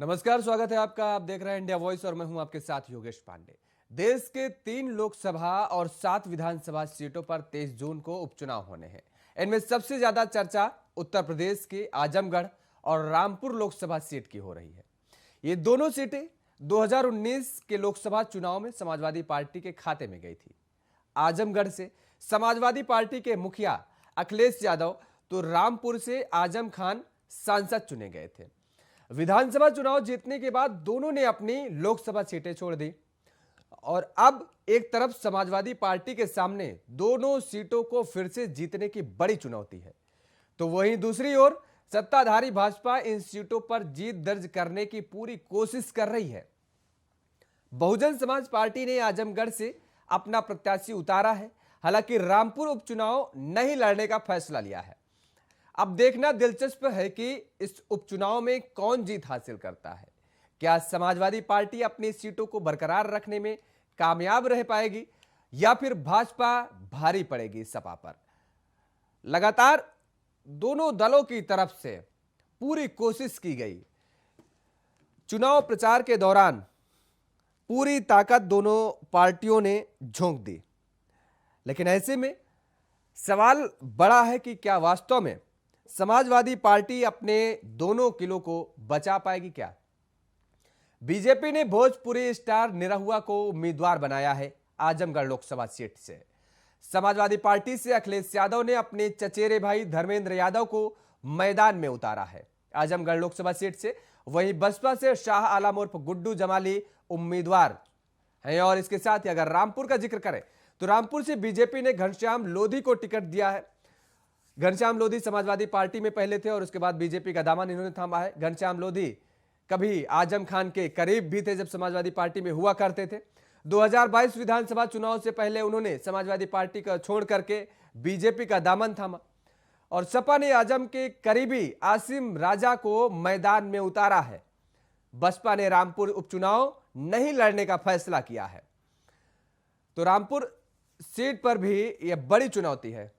नमस्कार, स्वागत है आपका। आप देख रहे हैं इंडिया वॉइस और मैं हूं आपके साथ योगेश पांडे। देश के 3 लोकसभा और 7 विधानसभा सीटों पर 23 जून को उपचुनाव होने हैं। इनमें सबसे ज्यादा चर्चा उत्तर प्रदेश के आजमगढ़ और रामपुर लोकसभा सीट की हो रही है। ये दोनों सीटें 2019 के लोकसभा चुनाव में समाजवादी पार्टी के खाते में गई थी। आजमगढ़ से समाजवादी पार्टी के मुखिया अखिलेश यादव तो रामपुर से आजम खान सांसद चुने गए थे। विधानसभा चुनाव जीतने के बाद दोनों ने अपनी लोकसभा सीटें छोड़ दी और अब एक तरफ समाजवादी पार्टी के सामने दोनों सीटों को फिर से जीतने की बड़ी चुनौती है, तो वहीं दूसरी ओर सत्ताधारी भाजपा इन सीटों पर जीत दर्ज करने की पूरी कोशिश कर रही है। बहुजन समाज पार्टी ने आजमगढ़ से अपना प्रत्याशी उतारा है, हालांकि रामपुर उपचुनाव नहीं लड़ने का फैसला लिया है। अब देखना दिलचस्प है कि इस उपचुनाव में कौन जीत हासिल करता है। क्या समाजवादी पार्टी अपनी सीटों को बरकरार रखने में कामयाब रह पाएगी या फिर भाजपा भारी पड़ेगी सपा पर। लगातार दोनों दलों की तरफ से पूरी कोशिश की गई। चुनाव प्रचार के दौरान पूरी ताकत दोनों पार्टियों ने झोंक दी, लेकिन ऐसे में सवाल बड़ा है कि क्या वास्तव में समाजवादी पार्टी अपने दोनों किलों को बचा पाएगी। क्या बीजेपी ने भोजपुरी स्टार निरहुआ को उम्मीदवार बनाया है आजमगढ़ लोकसभा सीट से। समाजवादी पार्टी से अखिलेश यादव ने अपने चचेरे भाई धर्मेंद्र यादव को मैदान में उतारा है आजमगढ़ लोकसभा सीट से। वहीं बसपा से शाह आलम उर्फ गुड्डू जमाली उम्मीदवार हैं। और इसके साथ ही अगर रामपुर का जिक्र करें तो रामपुर से बीजेपी ने घनश्याम लोधी को टिकट दिया है। घनश्याम लोधी समाजवादी पार्टी में पहले थे और उसके बाद बीजेपी का दामन इन्होंने थामा है। घनश्याम लोधी कभी आजम खान के करीब भी थे जब समाजवादी पार्टी में हुआ करते थे। 2022 विधानसभा चुनाव से पहले उन्होंने समाजवादी पार्टी का छोड़ करके बीजेपी का दामन थामा और सपा ने आजम के करीबी आसिम राजा को मैदान में उतारा है। बसपा ने रामपुर उपचुनाव नहीं लड़ने का फैसला किया है, तो रामपुर सीट पर भी यह बड़ी चुनौती है।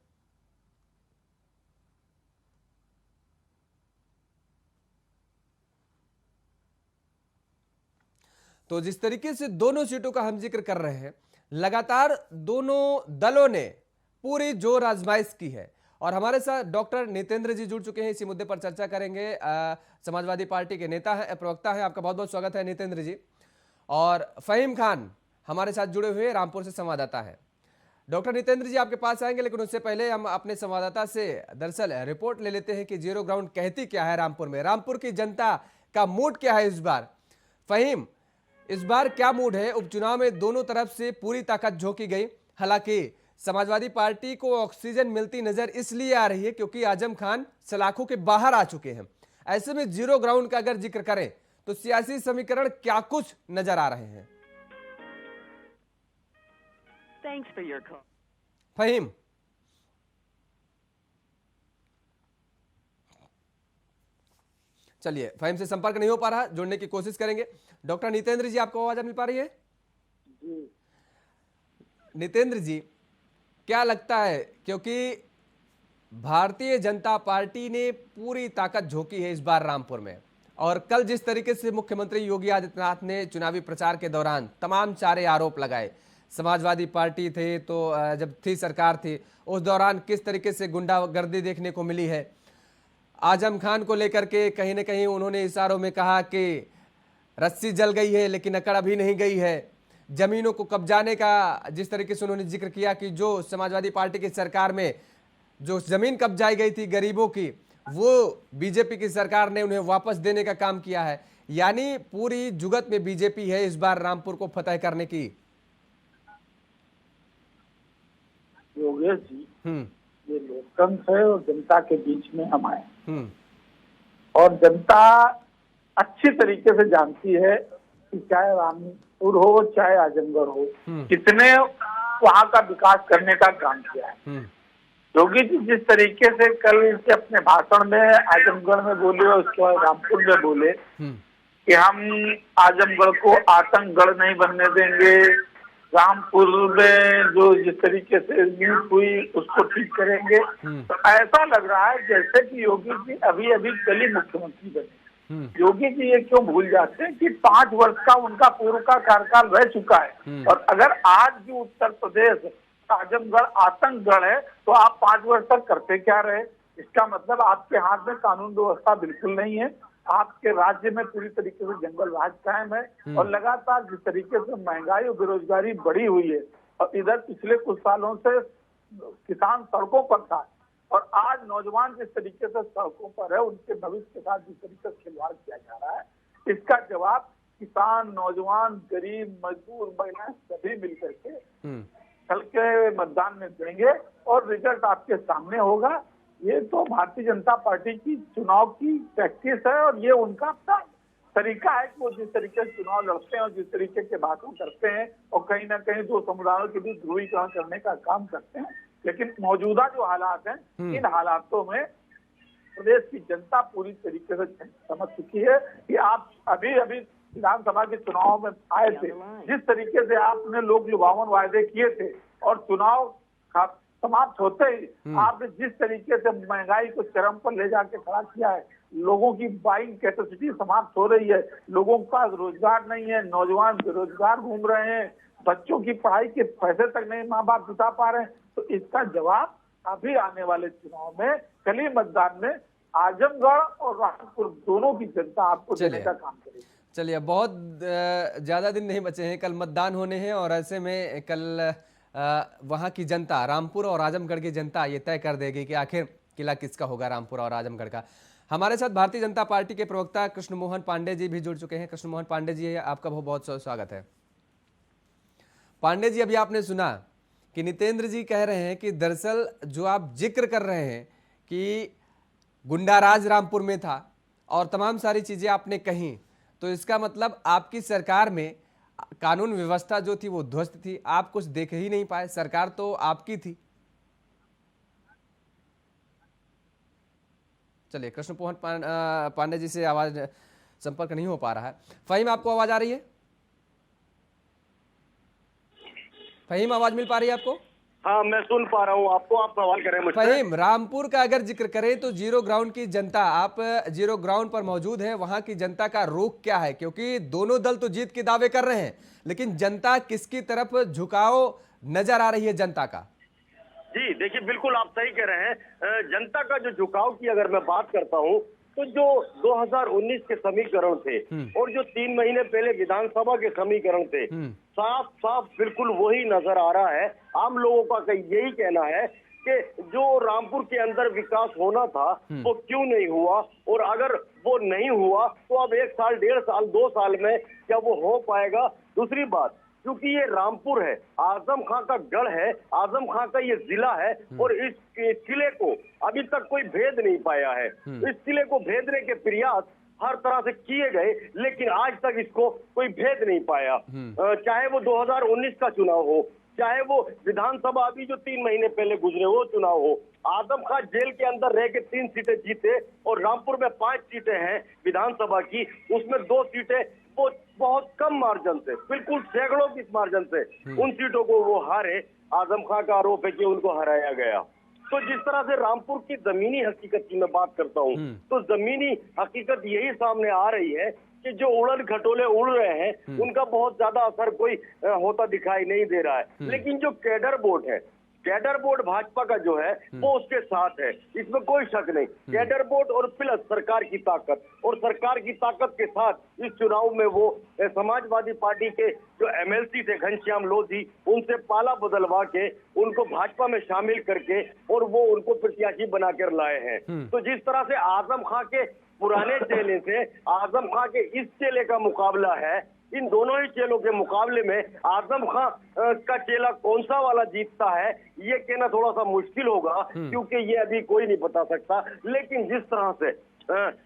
तो जिस तरीके से दोनों सीटों का हम जिक्र कर रहे हैं, लगातार दोनों दलों ने पूरी जोर आजमाइश की है और हमारे साथ डॉक्टर नितेंद्र जी जुड़ चुके हैं। इसी मुद्दे पर चर्चा करेंगे। समाजवादी पार्टी के नेता है, प्रवक्ता है। आपका बहुत बहुत स्वागत है नितेंद्र जी। और फहीम खान हमारे साथ जुड़े हुए रामपुर से संवाददाता है। डॉक्टर नितेंद्र जी आपके पास आएंगे, लेकिन उससे पहले हम अपने संवाददाता से दरअसल रिपोर्ट ले लेते हैं कि जीरो ग्राउंड कहती क्या है रामपुर में। रामपुर की जनता का मूड क्या है इस बार। फहीम, इस बार क्या मूड है। उपचुनाव में दोनों तरफ से पूरी ताकत झोंकी गई। हालांकि समाजवादी पार्टी को ऑक्सीजन मिलती नजर इसलिए आ रही है क्योंकि आजम खान सलाखों के बाहर आ चुके हैं। ऐसे में जीरो ग्राउंड का अगर जिक्र करें तो सियासी समीकरण क्या कुछ नजर आ रहे हैं। फहीम, चलिए फहीम से संपर्क नहीं हो पा रहा, जोड़ने की कोशिश करेंगे। डॉक्टर नितेंद्र जी आपको आवाज मिल पा रही है जी। नितेंद्र जी, क्या लगता है, क्योंकि भारतीय जनता पार्टी ने पूरी ताकत झोंकी है इस बार रामपुर में और कल जिस तरीके से मुख्यमंत्री योगी आदित्यनाथ ने चुनावी प्रचार के दौरान तमाम सारे आरोप लगाए, समाजवादी पार्टी थे तो जब थी सरकार थी उस दौरान किस तरीके से गुंडागर्दी देखने को मिली है। आजम खान को लेकर के कहीं ना कहीं उन्होंने इशारों में कहा कि रस्सी जल गई है लेकिन अकड़ अभी नहीं गई है। जमीनों को कब्जाने का जिस तरीके से उन्होंने जिक्र किया कि जो समाजवादी पार्टी की सरकार में जो जमीन कब्जाई गई थी गरीबों की, वो बीजेपी की सरकार ने उन्हें वापस देने का काम किया है। यानी पूरी जुगत में बीजेपी है इस बार रामपुर को फतह करने की। योगेश जी, ये लोकतंत्र है और जनता के बीच में हम आए और जनता अच्छी तरीके से जानती है कि चाहे रामपुर हो चाहे आजमगढ़ हो, कितने वहाँ का विकास करने का काम किया है। योगी जी जिस तरीके से कल से अपने भाषण में आजमगढ़ में बोले और उसके बाद रामपुर में बोले कि हम आजमगढ़ को आतंकगढ़ नहीं बनने देंगे, रामपुर में जो जिस तरीके से न्यूज हुई उसको ठीक करेंगे, तो ऐसा लग रहा है जैसे कि योगी जी अभी अभी कल ही मुख्यमंत्री बने। योगी जी ये क्यों भूल जाते हैं कि 5 वर्ष का उनका पूर्व का कार्यकाल रह चुका है, और अगर आज भी उत्तर प्रदेश आजमगढ़ आतंकगढ़ है तो आप 5 वर्ष तक करते क्या रहे? इसका मतलब आपके हाथ में कानून व्यवस्था बिल्कुल नहीं है। आपके राज्य में पूरी तरीके से जंगल राज कायम है, और लगातार जिस तरीके से महंगाई और बेरोजगारी बढ़ी हुई है, और इधर पिछले कुछ सालों से किसान सड़कों पर था, और आज नौजवान जिस तरीके से सड़कों पर है, उनके भविष्य के साथ जिस तरीके से खिलवाड़ किया जा रहा है, इसका जवाब किसान, नौजवान, गरीब, मजदूर, महिलाएं सभी मिलकर के कल के मतदान में देंगे, और रिजल्ट आपके सामने होगा। ये तो भारतीय जनता पार्टी की चुनाव की प्रैक्टिस है, और ये उनका अपना तरीका है कि वो जिस तरीके से चुनाव लड़ते हैं और जिस तरीके के बातें करते हैं, और कहीं ना कहीं दो समुदायों के बीच ध्रुवीकरण करने का काम करते हैं। लेकिन मौजूदा जो हालात हैं, इन हालातों में प्रदेश की जनता पूरी तरीके से समझ चुकी है कि आप अभी अभी विधानसभा के चुनाव में आए थे, जिस तरीके से आपने लोक लुभावन वायदे किए थे, और चुनाव समाप्त होते ही आपने जिस तरीके से महंगाई को चरम पर ले जाके खड़ा किया है, लोगों की बाइंग कैपेसिटी समाप्त हो रही है, लोगों का रोजगार नहीं है, नौजवान बेरोजगार घूम रहे हैं, बच्चों की पढ़ाई के पैसे तक नहीं माँ बाप जुटा पा रहे हैं, तो इसका जवाब अभी आने वाले चुनाव में, कल ही मतदान में आजमगढ़ और रामपुर दोनों की जनता आपको देने का काम करेगी। चलिए, बहुत ज्यादा दिन नहीं बचे हैं, कल मतदान होने हैं, और ऐसे में कल वहां की जनता, रामपुर और आजमगढ़ की जनता ये तय कर देगी कि आखिर किला किसका होगा, रामपुर और आजमगढ़ का। हमारे साथ भारतीय जनता पार्टी के प्रवक्ता कृष्ण मोहन पांडे जी भी जुड़ चुके हैं। कृष्ण मोहन पांडे जी, आपका बहुत बहुत स्वागत है। पांडे जी, अभी आपने सुना कि नितेंद्र जी कह रहे हैं कि दरअसल जो आप जिक्र कर रहे हैं कि गुंडाराज रामपुर में था और तमाम सारी चीजें आपने कही, तो इसका मतलब आपकी सरकार में कानून व्यवस्था जो थी वो ध्वस्त थी, आप कुछ देख ही नहीं पाए, सरकार तो आपकी थी। चलिए, कृष्ण मोहन पांडे जी से आवाज संपर्क नहीं हो पा रहा है। फहीम, आपको आवाज आ रही है? फहीम, आवाज मिल पा रही है आपको? हाँ, मैं सुन पा रहा हूँ आपको। आप सवाल करें मुझसे। फहीम, रामपुर का अगर जिक्र करें तो जीरो ग्राउंड की जनता, आप जीरो ग्राउंड पर मौजूद हैं, वहां की जनता का रुख क्या है? क्योंकि दोनों दल तो जीत के दावे कर रहे हैं, लेकिन जनता किसकी तरफ झुकाव नजर आ रही है जनता का? जी देखिए, बिल्कुल आप सही कह रहे हैं। जनता का जो झुकाव की अगर मैं बात करता हूँ, तो जो 2019 के समीकरण थे और जो 3 महीने पहले विधानसभा के समीकरण थे, साफ साफ बिल्कुल वही नजर आ रहा है। आम लोगों का यही कहना है कि जो रामपुर के अंदर विकास होना था वो क्यों नहीं हुआ, और अगर वो नहीं हुआ तो अब 1 साल, 1.5 साल, 2 साल में क्या वो हो पाएगा? दूसरी बात, क्योंकि ये रामपुर है, आजम खां का गढ़ है, आजम खां का ये जिला है, और इस किले को अभी तक कोई भेद नहीं पाया है। इस किले को भेदने के प्रयास हर तरह से किए गए, लेकिन आज तक इसको कोई भेद नहीं पाया। चाहे वो 2019 का चुनाव हो, चाहे वो विधानसभा अभी जो 3 महीने पहले गुजरे वो चुनाव हो। आजम खां जेल के अंदर रह के 3 सीटें जीते, और रामपुर में 5 सीटें हैं विधानसभा की, उसमें 2 सीटें वो बहुत कम मार्जिन से, बिल्कुल सैकड़ों की मार्जिन से उन सीटों को वो हारे। आजम खां का आरोप है कि उनको हराया गया। तो जिस तरह से रामपुर की जमीनी हकीकत की मैं बात करता हूँ, तो जमीनी हकीकत यही सामने आ रही है कि जो उड़न खटोले उड़ रहे हैं उनका बहुत ज्यादा असर कोई होता दिखाई नहीं दे रहा है। लेकिन जो कैडर बोर्ड है, कैडर बोर्ड भाजपा का जो है वो उसके साथ है, इसमें कोई शक नहीं। कैडर बोर्ड और प्लस सरकार की ताकत, और सरकार की ताकत के साथ इस चुनाव में वो समाजवादी पार्टी के जो एमएलसी थे घनश्याम लोधी, उनसे पाला बदलवा के उनको भाजपा में शामिल करके और वो उनको प्रत्याशी बनाकर लाए हैं। तो जिस तरह से आजम खां के पुराने चेले से आजम खां के इस चेले का मुकाबला है, इन दोनों ही चेलों के मुकाबले में आजम खां का चेला कौन सा वाला जीतता है ये कहना थोड़ा सा मुश्किल होगा, क्योंकि ये अभी कोई नहीं बता सकता। लेकिन जिस तरह से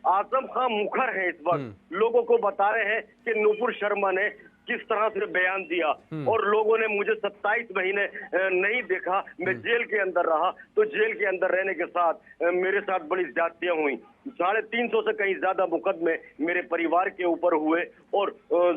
आजम खां मुखर है, इस वक्त लोगों को बता रहे हैं कि नुपुर शर्मा ने किस तरह से बयान दिया, और लोगों ने मुझे 27 महीने नहीं देखा, मैं जेल के अंदर रहा, तो जेल के अंदर रहने के साथ मेरे साथ बड़ी ज्यादतियां हुई। 350 से कहीं ज्यादा मुकदमे मेरे परिवार के ऊपर हुए, और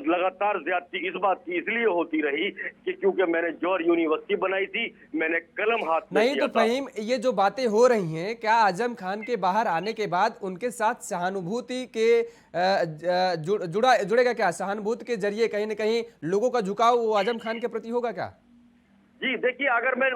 लगातार ज्यादती इस बात की इसलिए होती रही कि क्योंकि मैंने जौहर यूनिवर्सिटी बनाई थी, मैंने कलम हाथ में नहीं। तो फहीम, ये जो बातें हो रही हैं, क्या आजम खान के बाहर आने के बाद उनके साथ सहानुभूति के जुड़ेगा क्या? सहानुभूति के जरिए कहीं न कहीं लोगों का झुकाव वो आजम खान के प्रति होगा क्या? जी देखिए, अगर मैं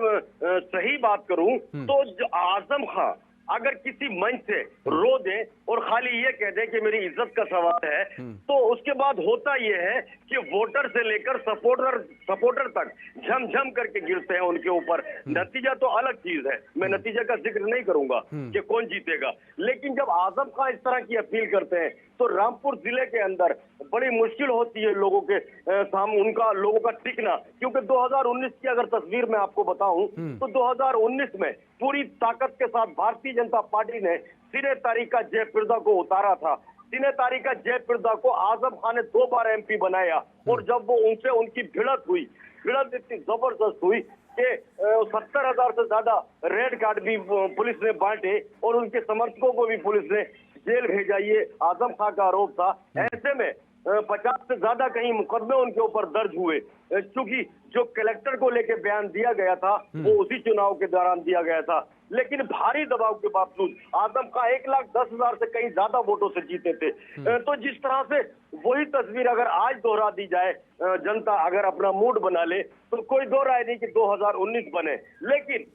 सही बात करूं तो आजम खान अगर किसी मंच से रो दे और खाली ये कह दे कि मेरी इज्जत का सवाल है, तो उसके बाद होता ये है कि वोटर से लेकर सपोर्टर तक झमझम करके गिरते हैं उनके ऊपर। नतीजा तो अलग चीज है, मैं नतीजे का जिक्र नहीं करूंगा कि कौन जीतेगा, लेकिन जब आजम खान इस तरह की अपील करते हैं तो रामपुर जिले के अंदर बड़ी मुश्किल होती है लोगों के सामने लोगों का टिकना। क्योंकि 2019 की अगर तस्वीर मैं आपको बताऊं तो 2019 में पूरी ताकत के साथ भारतीय जनता पार्टी ने सिने तारिका जयप्रदा को उतारा था। सिने तारिका जयप्रदा को आजम खान ने 2 बार एमपी बनाया, और जब वो उनकी भिड़त इतनी जबरदस्त हुई कि 70,000 से ज्यादा रेड कार्ड भी पुलिस ने बांटे और उनके समर्थकों को भी पुलिस ने जेल भेजा। ये आजम खान का आरोप था। ऐसे में 50 से ज्यादा कहीं मुकदमे उनके ऊपर दर्ज हुए, क्योंकि जो कलेक्टर को लेकर बयान दिया गया था वो उसी चुनाव के दौरान दिया गया था। लेकिन भारी दबाव के बावजूद आजम खान 1,10,000 से कहीं ज्यादा वोटों से जीते थे। तो जिस तरह से वही तस्वीर अगर आज दोहरा दी जाए, जनता अगर अपना मूड बना ले, तो कोई दो राय नहीं कि 2019 बने। लेकिन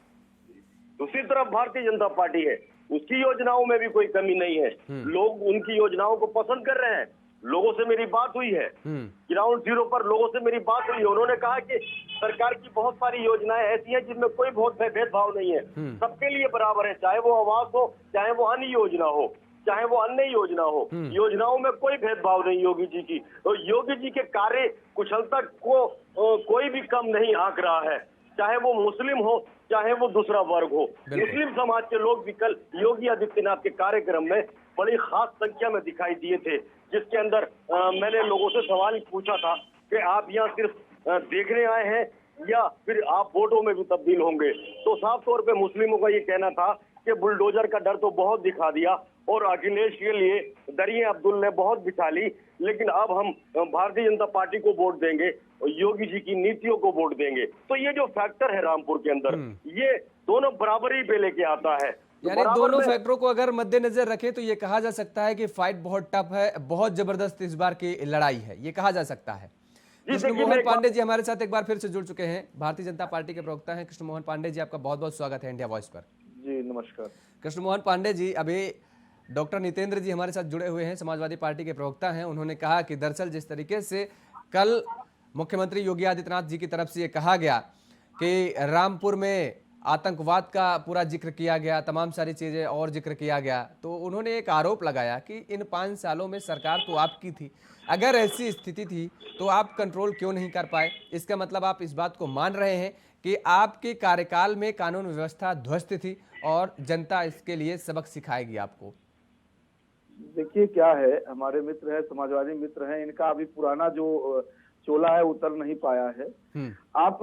दूसरी तरफ भारतीय जनता पार्टी है, उसकी योजनाओं में भी कोई कमी नहीं है। लोग उनकी योजनाओं को पसंद कर रहे हैं। लोगों से मेरी बात हुई है, ग्राउंड जीरो पर लोगों से मेरी बात हुई है। उन्होंने कहा कि सरकार की बहुत सारी योजनाएं ऐसी हैं जिनमें कोई बहुत भेदभाव नहीं है, सबके लिए बराबर है, चाहे वो आवास हो, चाहे वो अन्य योजना हो, चाहे वो अन्य योजना हो। योजनाओं में कोई भेदभाव नहीं योगी जी की। तो योगी जी के कार्य कुशलता को कोई भी कम नहीं आंक रहा है, चाहे वो मुस्लिम हो चाहे वो दूसरा वर्ग हो। मुस्लिम समाज के लोग भी कल योगी आदित्यनाथ के कार्यक्रम में बड़ी खास संख्या में दिखाई दिए थे, जिसके अंदर मैंने लोगों से सवाल पूछा था कि आप यहाँ सिर्फ देखने आए हैं या फिर आप वोटों में भी तब्दील होंगे। तो साफ तौर पे मुस्लिमों का ये कहना था कि बुलडोजर का डर तो बहुत दिखा दिया और अखिलेश के लिए दरिया अब्दुल ने बहुत बिछा ली, लेकिन अब हम भारतीय जनता पार्टी को वोट देंगे और योगी जी की नीतियों को वोट देंगे। तो ये जो फैक्टर है रामपुर के अंदर, ये दोनों बराबरी पे लेके आता है। यानी दोनों फैक्टरों को अगर मद्देनजर रखें तो ये कहा जा सकता है कि फाइट बहुत टफ है, बहुत जबरदस्त इस बार की लड़ाई है, ये कहा जा सकता है। कृष्ण मोहन पांडे जी हमारे साथ एक बार फिर से जुड़ चुके हैं, भारतीय जनता पार्टी के प्रवक्ता हैं। कृष्ण मोहन पांडे जी, आपका बहुत बहुत स्वागत है इंडिया वॉइस पर। जी नमस्कार। कृष्ण मोहन पांडे जी, अभी डॉक्टर नितेंद्र जी हमारे साथ जुड़े हुए हैं, समाजवादी पार्टी के प्रवक्ता हैं। उन्होंने कहा कि दरअसल जिस तरीके से कल मुख्यमंत्री योगी आदित्यनाथ जी की तरफ से ये कहा गया कि रामपुर में आतंकवाद का पूरा जिक्र किया गया, तमाम सारी चीजें और जिक्र किया गया, तो उन्होंने एक आरोप लगाया कि इन 5 सालों में सरकार तो आपकी थी, अगर ऐसी स्थिति थी तो आप कंट्रोल क्यों नहीं कर पाए। इसका मतलब आप इस बात को मान रहे हैं कि आपके कार्यकाल में कानून व्यवस्था ध्वस्त थी और जनता इसके लिए सबक सिखाएगी आपको। देखिए क्या है, हमारे मित्र हैं, समाजवादी मित्र हैं, इनका अभी पुराना जो चोला है उतर नहीं पाया है। आप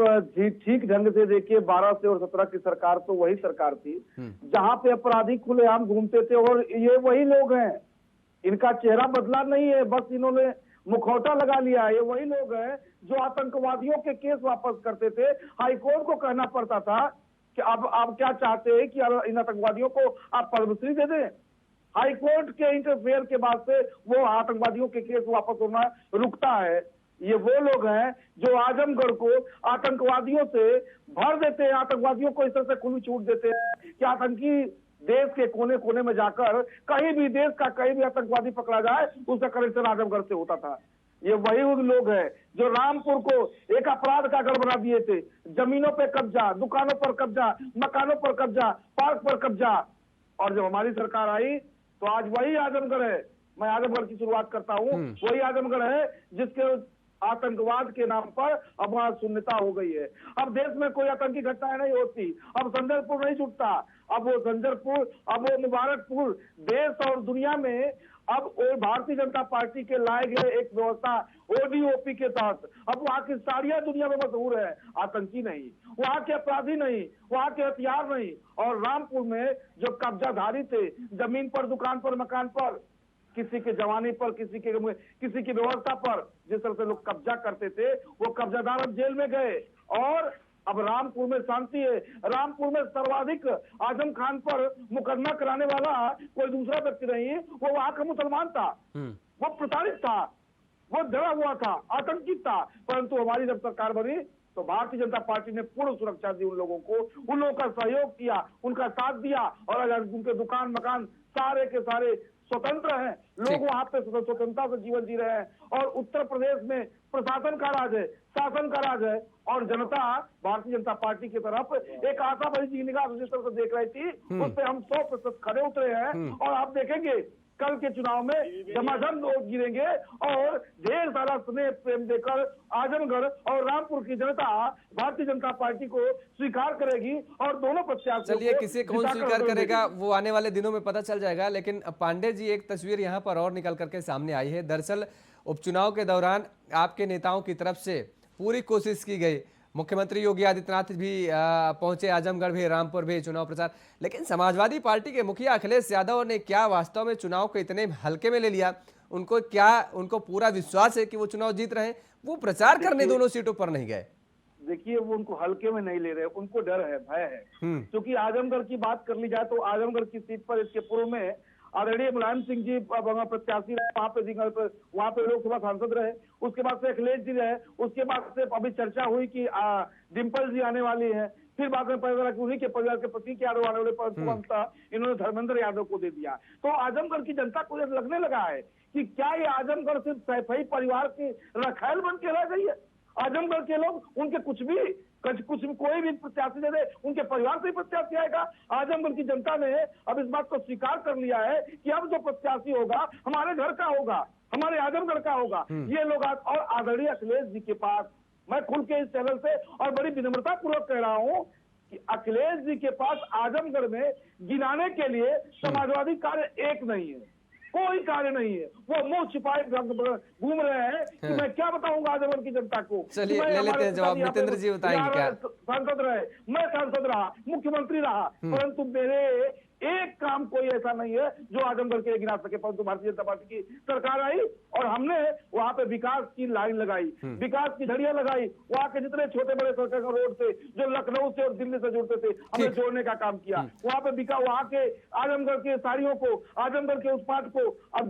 ठीक ढंग से देखिए, 12 से और 17 की सरकार तो वही सरकार थी जहां पे अपराधी खुलेआम घूमते थे, और ये वही लोग हैं। इनका चेहरा बदला नहीं है, बस इन्होंने मुखौटा लगा लिया है। ये वही लोग हैं जो आतंकवादियों के केस वापस करते थे। हाईकोर्ट को कहना पड़ता था कि अब आप क्या चाहते हैं कि इन आतंकवादियों को आप पद्मश्री दे दें। हाईकोर्ट के इंटरफेयर के बाद से वो आतंकवादियों के केस वापस होना रुकता है। ये वो लोग हैं जो आजमगढ़ को आतंकवादियों से भर देते हैं, आतंकवादियों को इस तरह से खुली छूट देते हैं कि आतंकी देश के कोने कोने में जाकर कहीं भी देश का कहीं भी आतंकवादी पकड़ा जाए उसका कनेक्शन आजमगढ़ से होता था। ये वही लोग हैं जो रामपुर को एक अपराध का गढ़ बना दिए थे। जमीनों पे कब्जा, दुकानों पर कब्जा, मकानों पर कब्जा, पार्क पर कब्जा। और जब हमारी सरकार आई तो आज वही आजमगढ़ है, मैं आजमगढ़ की शुरुआत करता हूँ, वही आजमगढ़ है जिसके आतंकवाद के नाम पर अब वहां शून्यता हो गई है। अब देश में कोई आतंकी घटनाएं नहीं होती, अब संजरपुर नहीं छूटता, अब वो संजरपुर, अब वो मुबारकपुर, देश और दुनिया में अब भारतीय जनता पार्टी के लाए गए एक व्यवस्था ओडीओपी के तहत अब वहां की साड़ियां दुनिया में मशहूर है। आतंकी नहीं, वहां के अपराधी नहीं, वहां के हथियार नहीं। और रामपुर में जो कब्जाधारी थे, जमीन पर, दुकान पर, मकान पर, किसी के जवानी पर, किसी की व्यवस्था पर जिस तरह से लोग कब्जा करते थे, वो कब्जादार अब जेल में गए और अब रामपुर में शांति है। रामपुर में सर्वाधिक आजम खान पर मुकदमा कराने वाला कोई दूसरा व्यक्ति नहीं, वो वहां का मुसलमान था। वो प्रताड़ित था, वो डरा हुआ था, आतंकित था। परंतु हमारी जब सरकार बनी तो भारतीय जनता पार्टी ने पूर्ण सुरक्षा दी उन लोगों को, उन लोगों का सहयोग किया, उनका साथ दिया, और आज उनके दुकान मकान सारे के सारे स्वतंत्र हैं। लोग वहां पे स्वतंत्रता से जीवन जी रहे हैं। और उत्तर प्रदेश में प्रशासन का राज है, शासन का राज है, और जनता भारतीय जनता पार्टी की तरफ एक आशा भरी निगाह जिस तरह से देख रही थी, उस पर हम 100% खड़े उतरे हैं। और आप देखेंगे कल के चुनाव में झमाझम लोग गिरेंगे और ढेर सारा स्नेह प्रेम देकर आजमगढ़ और रामपुर की जनता भारतीय जनता पार्टी को स्वीकार करेगी और दोनों प्रत्याशियों चलिए किसे कौन स्वीकार करेगा वो आने वाले दिनों में पता चल जाएगा। लेकिन पांडे जी, एक तस्वीर यहाँ पर और निकल करके सामने आई है। दरअसल उपचुनाव के दौरान आपके नेताओं की तरफ से पूरी कोशिश की गई, मुख्यमंत्री योगी आदित्यनाथ भी पहुंचे आजमगढ़ भी, रामपुर भी चुनाव प्रचार, लेकिन समाजवादी पार्टी के मुखिया अखिलेश यादव ने क्या वास्तव में चुनाव को इतने हल्के में ले लिया? उनको पूरा विश्वास है कि वो चुनाव जीत रहे हैं, वो प्रचार करने दोनों सीटों पर नहीं गए? देखिए, वो उनको हल्के में नहीं ले रहे, उनको डर है, भय है। क्योंकि आजमगढ़ की बात कर ली जाए तो आजमगढ़ की सीट पर इसके पूर्व में आदरणीय मुलायम सिंह जी प्रत्याशी रहे, वहाँ पे लोकसभा सांसद रहे। उसके बाद से अखिलेश जी रहे। उसके बाद से अभी चर्चा हुई कि डिम्पल जी आने वाली है। फिर बाद में पता चला कि उन्हीं के परिवार के प्रतीक यादव आने वाले, परंतु इन्होंने धर्मेंद्र यादव को दे दिया। तो आजमगढ़ की जनता को लगने लगा है कि क्या ये आजमगढ़ सिर्फ सैफई परिवार की रखैल बन के रह गई है? आजमगढ़ के लोग उनके कुछ कोई भी प्रत्याशी दे दे, उनके परिवार से ही प्रत्याशी आएगा। आजमगढ़ की जनता ने अब इस बात को स्वीकार कर लिया है कि अब जो प्रत्याशी होगा हमारे घर का होगा, हमारे आजमगढ़ का होगा। ये लोग और आदरणीय अखिलेश जी के पास, मैं खुल के इस चैनल से और बड़ी विनम्रता पूर्वक कह रहा हूँ कि अखिलेश जी के पास आजमगढ़ में गिनाने के लिए समाजवादी कार्य एक नहीं है, कोई कार्य नहीं है। वो मुंह छिपाए घूम रहे हैं कि मैं क्या बताऊंगा आजमगढ़ की जनता को। चलिए ले लेते हैं जवाब। नितेंद्र जी बताएंगे क्या? सांसद रहे, मैं सांसद रहा, मुख्यमंत्री रहा, परंतु मेरे एक काम कोई ऐसा नहीं है जो आजमगढ़ के गिना सके। परंतु भारतीय जनता पार्टी की सरकार आई और हमने वहां पे विकास की लाइन लगाई, विकास की झड़ियां लगाई। वहां के जितने छोटे बड़े सड़क रोड थे जो लखनऊ से और दिल्ली से जुड़ते थे, हमने जोड़ने का काम किया। वहां पे वहां के आजमगढ़ के साड़ियों को, आजमगढ़ के उत्पाद को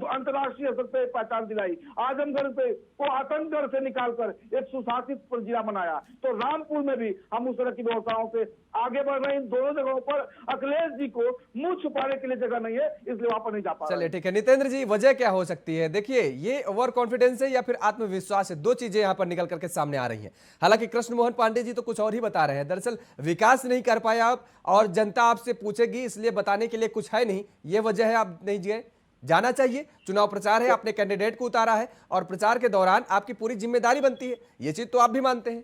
अंतर्राष्ट्रीय स्तर पे पहचान दिलाई। आजमगढ़ पे को आतंकगढ़ से निकालकर एक सुशासित जिला बनाया। तो रामपुर में भी हम उस तरह की व्यवस्थाओं से आगे बढ़ रहे हैं। इन दोनों जगहों पर अखिलेश जी को मुंह छुपाने के लिए जगह नहीं है, इसलिए वहां पर नहीं जा पा रहे। चलिए ठीक है। नितेंद्र जी, वजह क्या हो सकती है? देखिए, ये ओवर कॉन्फिडेंस है या फिर आत्मविश्वास है? दो चीजें यहां पर निकल करके सामने आ रही हैं। हालांकि कृष्ण मोहन पांडे जी तो कुछ और ही बता रहे हैं। दरअसल विकास नहीं कर पाया आप, और जनता आपसे पूछेगी, इसलिए बताने के लिए कुछ है नहीं, ये वजह है आप नहीं गए? जाना चाहिए, चुनाव प्रचार है, आपने कैंडिडेट को उतारा है और प्रचार के दौरान आपकी पूरी जिम्मेदारी बनती है, ये चीज तो आप भी मानते हैं।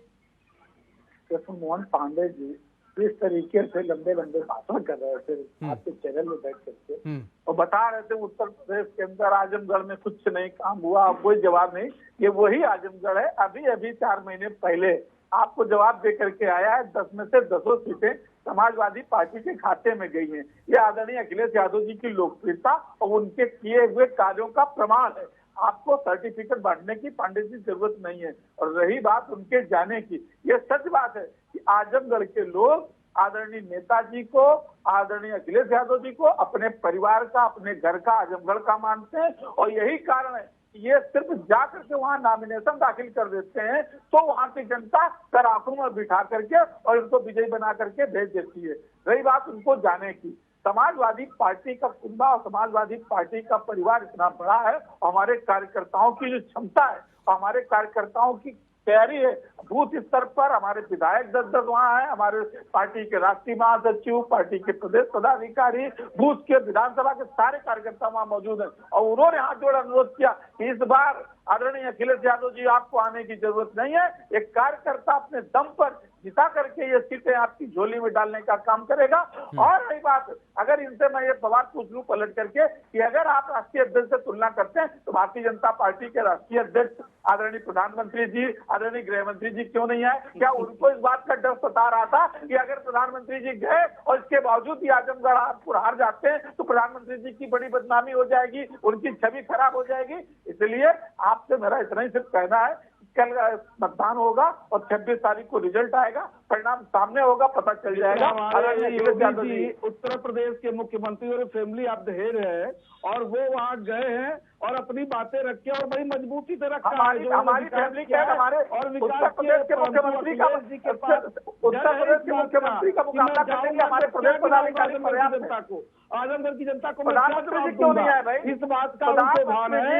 कृष्ण मोहन पांडे जी इस तरीके से लंबे लंबे भाषण कर रहे थे आपके चैनल में बैठ करके और बता रहे थे उत्तर प्रदेश के अंदर आजमगढ़ में कुछ नहीं काम हुआ, कोई जवाब नहीं। ये वही आजमगढ़ है, अभी अभी 4 महीने पहले आपको जवाब दे करके आया है। 10 में से 10 सीटें समाजवादी पार्टी के खाते में गई हैं। ये आदरणीय अखिलेश यादव जी की लोकप्रियता और उनके किए हुए कार्यों का प्रमाण है। आपको सर्टिफिकेट बांटने की पांडे जी जरूरत नहीं है। और रही बात उनके जाने की, ये सच बात है कि आजमगढ़ के लोग आदरणीय नेताजी को, आदरणीय अखिलेश यादव जी को अपने परिवार का, अपने घर का, आजमगढ़ का मानते हैं। और यही कारण है कि ये सिर्फ जाकर के वहां नॉमिनेशन दाखिल कर देते हैं तो वहां की जनता कराकू में बिठा करके और इनको विजयी बना करके भेज देती है। रही बात उनको जाने की, समाजवादी पार्टी का कुंबा और समाजवादी पार्टी का परिवार इतना बड़ा है, हमारे कार्यकर्ताओं की जो क्षमता है, हमारे कार्यकर्ताओं की तैयारी है, बूथ स्तर पर हमारे विधायक 10-10 वहाँ है, हमारे पार्टी के राष्ट्रीय महासचिव, पार्टी के प्रदेश पदाधिकारी, बूथ के विधानसभा के सारे कार्यकर्ता वहाँ मौजूद हैं। और उन्होंने हाथ जोड़ अनुरोध किया कि इस बार आदरणीय अखिलेश यादव जी आपको आने की जरूरत नहीं है, एक कार्यकर्ता अपने दम पर जिता करके ये सीटें आपकी झोली में डालने का काम करेगा। और रही बात, अगर इनसे मैं ये सवाल पूछ लूं पलट करके कि अगर आप राष्ट्रीय अध्यक्ष से तुलना करते हैं तो भारतीय जनता पार्टी के राष्ट्रीय अध्यक्ष आदरणीय प्रधानमंत्री जी, आदरणीय गृह मंत्री जी क्यों नहीं आए? क्या उनको इस बात का डर सता रहा था कि अगर प्रधानमंत्री जी गए और इसके बावजूद भी आजमगढ़ हार जाते हैं तो प्रधानमंत्री जी की बड़ी बदनामी हो जाएगी, उनकी छवि खराब हो जाएगी? इसलिए आपसे मेरा इतना ही सिर्फ कहना है, कल मतदान होगा और 26 तारीख को रिजल्ट आएगा, परिणाम सामने होगा, पता चल जाएगा। उत्तर प्रदेश के मुख्यमंत्री और फैमिली ऑफ द हेड है और वो वहाँ गए हैं और अपनी बातें रखे और बड़ी मजबूती से रखा है। हमारी फैमिली के हमारे और उत्तर प्रदेश के मुख्यमंत्री का मुकाबला करेंगे हमारे प्रदेश पदाधिकारी जनता को, आजमगढ़ की जनता को प्रधानमंत्री जी क्यों नहीं आए भाई? इस बात का उनको भान है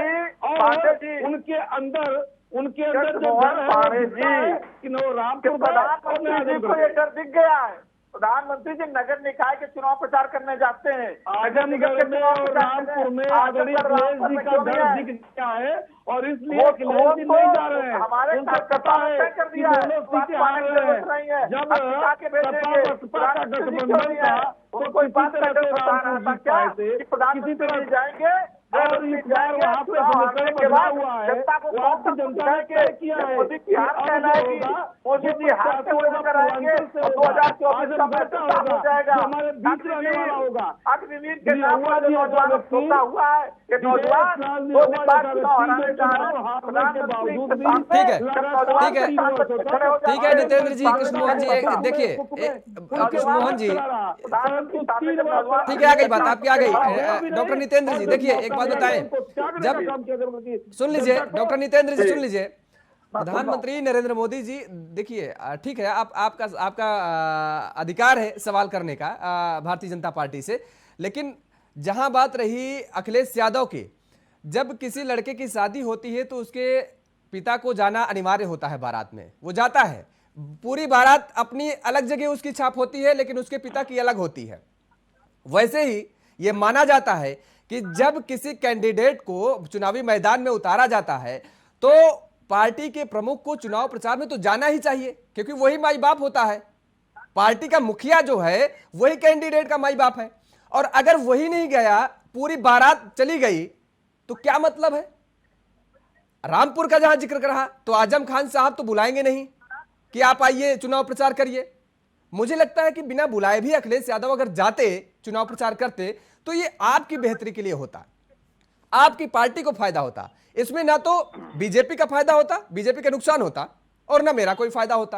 और उनके अंदर जो डर है कि नो रामपुर प्रधानमंत्री जी को ये डर दिख गया है। प्रधानमंत्री जी नगर निकाय के चुनाव प्रचार करने जाते हैं, आजमगढ़ में और रामपुर में आदरणीय अखिलेश जी का डर दिख गया है और इसलिए अखिलेश जी नहीं जा रहे हैं। हमारे पता है कि दोनों सीटें हार रहे हैं। जब सपा बसपा का गठबंधन था तो कोई बात करके रामपुर जीत पाए थे, किसी तरह जाएंगे और इस बार वहाँ पे समीकरण बदला हुआ है। वहाँ की जनता ने तय किया है मोदी जी हाथ से होकर आएंगे, 2024 का फैसला हो जाएगा, हमारे बीच रहने वाला होगा। अग्निवीर के नाम पर जो नौजवान सोचा हुआ है, ये नौजवान वो हराने जा रहे हैं। ठीक है नितेंद्र जी, कृष्णमोहन जी, देखिए कृष्णमोहन जी, ठीक है, आ गई बात आपकी, आ गई। डॉक्टर नितेंद्र जी देखिए एक बात बताएं, जब सुन लीजिए डॉक्टर नितेंद्र जी सुन लीजिए, प्रधानमंत्री नरेंद्र मोदी जी, देखिए ठीक है, आपका अधिकार है सवाल करने का भारतीय जनता पार्टी से, लेकिन जहां बात रही अखिलेश यादव की, जब किसी लड़के की शादी होती है तो उसके पिता को जाना अनिवार्य होता है, बारात में वो जाता है, पूरी बारात अपनी अलग जगह उसकी छाप होती है लेकिन उसके पिता की अलग होती है। वैसे ही ये माना जाता है कि जब किसी कैंडिडेट को चुनावी मैदान में उतारा जाता है तो पार्टी के प्रमुख को चुनाव प्रचार में तो जाना ही चाहिए, क्योंकि वही माई बाप होता है। पार्टी का मुखिया जो है वही कैंडिडेट का माई बाप है, और अगर वही नहीं गया, पूरी बारात चली गई, तो क्या मतलब है? रामपुर का जहां जिक्र रहा तो आजम खान साहब तो बुलाएंगे नहीं कि आप आइए चुनाव प्रचार करिए। मुझे लगता है कि बिना बुलाए भी अखिलेश यादव अगर जाते, चुनाव प्रचार करते, तो ये आपकी बेहतरी के लिए होता, आपकी पार्टी को फायदा होता। इसमें ना तो बीजेपी का फायदा होता, बीजेपी का नुकसान होता, और ना मेरा कोई फायदा होता।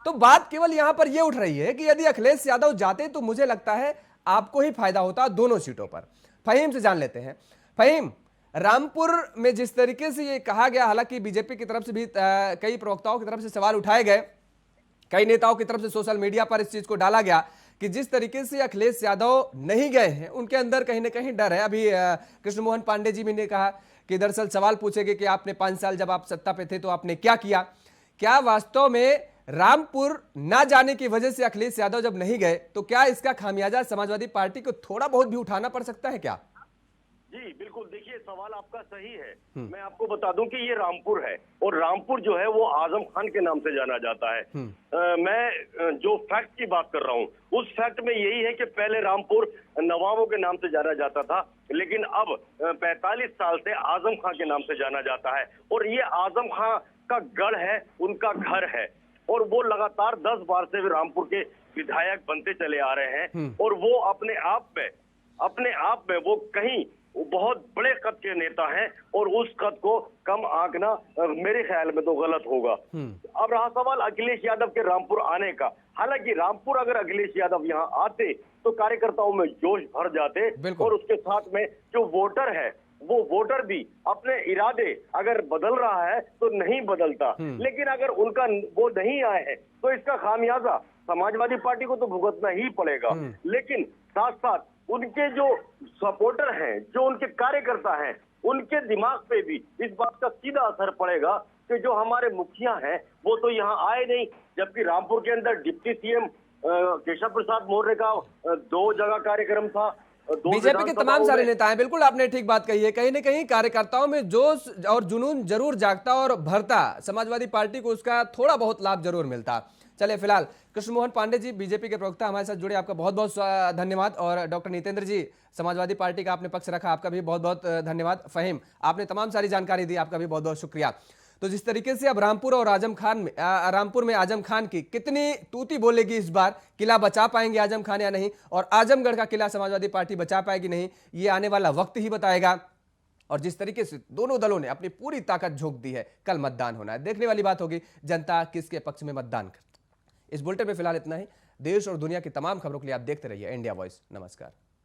तो बात केवल यहां पर यह उठ रही है कि यदि अखिलेश यादव जाते तो मुझे लगता है आपको ही फायदा होता दोनों सीटों पर। फहीम से जान लेते हैं। फहीम, रामपुर में जिस तरीके से ये कहा गया, हालांकि बीजेपी की तरफ से भी कई प्रवक्ताओं की तरफ से सवाल उठाए गए, कई नेताओं की तरफ से सोशल मीडिया पर इस चीज को डाला गया कि जिस तरीके से अखिलेश यादव नहीं गए हैं, उनके अंदर कहीं ना कहीं डर है। अभी कृष्णमोहन पांडे जी भी ने कहा कि दरअसल सवाल पूछेंगे कि आपने 5 साल जब आप सत्ता पे थे तो आपने क्या किया। क्या वास्तव में रामपुर ना जाने की वजह से अखिलेश यादव जब नहीं गए तो क्या इसका खामियाजा समाजवादी पार्टी को थोड़ा बहुत भी उठाना पड़ सकता है क्या? जी बिल्कुल, देखिए सवाल आपका सही है। मैं आपको बता दूं कि ये रामपुर है और रामपुर जो है वो आजम खान के नाम से जाना जाता है। मैं जो फैक्ट की बात कर रहा हूँ उस फैक्ट में यही है कि पहले रामपुर नवाबों के नाम से जाना जाता था, लेकिन अब 45 साल से आजम खान के नाम से जाना जाता है। और ये आजम खान का गढ़ है, उनका घर है, और वो लगातार 10 बार से रामपुर के विधायक बनते चले आ रहे हैं। और वो अपने आप में वो कहीं बहुत बड़े कद के नेता हैं, और उस कद को कम आंकना मेरे ख्याल में तो गलत होगा। अब रहा सवाल अखिलेश यादव के रामपुर आने का। हालांकि रामपुर अगर अखिलेश यादव यहाँ आते तो कार्यकर्ताओं में जोश भर जाते, और उसके साथ में जो वोटर है वो वोटर भी अपने इरादे अगर बदल रहा है तो नहीं बदलता। लेकिन अगर उनका वो नहीं आए हैं तो इसका खामियाजा समाजवादी पार्टी को तो भुगतना ही पड़ेगा। लेकिन साथ साथ उनके जो सपोर्टर हैं, जो उनके कार्यकर्ता हैं, उनके दिमाग पे भी इस बात का सीधा असर पड़ेगा कि जो हमारे मुखिया हैं वो तो यहाँ आए नहीं, जबकि रामपुर के अंदर डिप्टी सीएम केशव प्रसाद मौर्य का 2 जगह कार्यक्रम था। बीजेपी के तमाम सारे नेता हैं, बिल्कुल आपने ठीक बात कही है। कहीं ना कहीं कार्यकर्ताओं में जोश और जुनून जरूर जागता और भरता, समाजवादी पार्टी को उसका थोड़ा बहुत लाभ जरूर मिलता। चलिए फिलहाल कृष्णमोहन पांडे जी, बीजेपी के प्रवक्ता, हमारे साथ जुड़े, आपका बहुत बहुत धन्यवाद। और डॉक्टर नितेंद्र जी, समाजवादी पार्टी का आपने पक्ष रखा, आपका भी बहुत बहुत धन्यवाद। फहीम, आपने तमाम सारी जानकारी दी, आपका भी बहुत बहुत शुक्रिया। तो जिस तरीके से अब रामपुर और रामपुर में आजम खान की कितनी तूती बोलेगी इस बार, किला बचा पाएंगे आजम खान या नहीं, और आजमगढ़ का किला समाजवादी पार्टी बचा पाएगी नहीं, ये आने वाला वक्त ही बताएगा। और जिस तरीके से दोनों दलों ने अपनी पूरी ताकत झोंक दी है, कल मतदान होना है। देखने वाली बात होगी जनता किसके पक्ष में मतदान करती है। इस बुलेटिन में फिलहाल इतना ही। देश और दुनिया की तमाम खबरों के लिए आप देखते रहिए इंडिया वॉइस। नमस्कार।